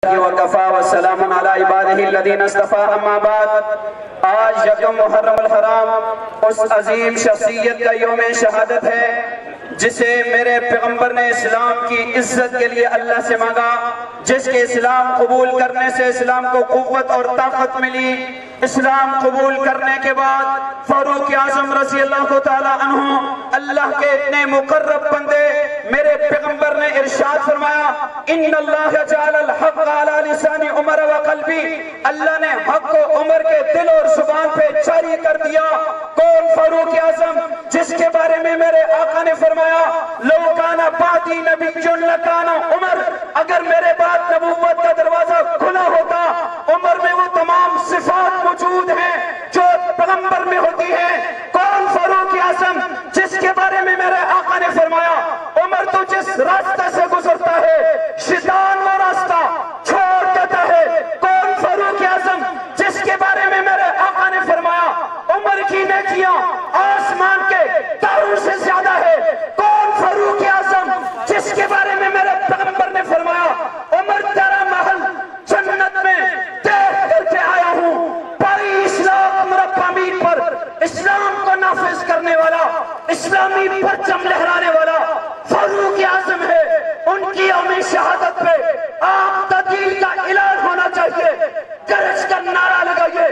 وکفا وسلام علی عبادہ الذین اصطفیٰ اما بعد۔ آج یکم محرم الحرام اس عظیم شخصیت کا یوم شہادت ہے جسے میرے پیغمبر نے اسلام کی عزت کے لیے اللہ سے مانگا، جس کے اسلام قبول کرنے سے اسلام کو قوت اور طاقت ملی۔ اسلام قبول کرنے کے بعد فاروق اعظم رضی اللہ تعالیٰ عنہ اللہ کے اتنے مقرب بندے، میرے پیغمبر نے ارشاد فرمایا ان اللہ جعل الحق علی لسان عمر و قلبی، اللہ نے حق کو عمر کے دل اور زبان پہ جاری کر دیا۔ کون؟ فاروق اعظم، جس کے بارے میں میرے آقا نے فرمایا لو کان بعدی نبی لکان عمر، اگر میرے بعد نبوت کا دروازہ کھلا ہوتا عمر میں وہ تمام صفات موجود ہیں جو پیغمبر میں ہوتی ہیں۔ کون؟ فاروق اعظم، جس کے بارے میں میرے آقا نے فرمایا عمر تو جس راستہ سے گزرتا ہے شیطان وہ راستہ چھوڑ دیتا ہے۔ کون؟ فاروق اعظم، جس کے بارے میں میرے آقا نے فرمایا عمر کی نیکیاں آسمان کے تاروں سے زیادہ ہے۔ کون؟ فاروق اعظم، جس کے بارے میں میرے پیغمبر نے فرمایا عمر تیرا محل جنت میں دیکھ کر کے آیا ہوں۔ پائی اسلام مربع میر پر اسلام کو نافذ کرنے والا، اسلامی پرچم لہرانے والا فاروق اعظم ہے۔ ان کی یوم شہادت پہ آپ تدلیل کا اعلان ہونا چاہیے، گرج کا نعرہ لگائیے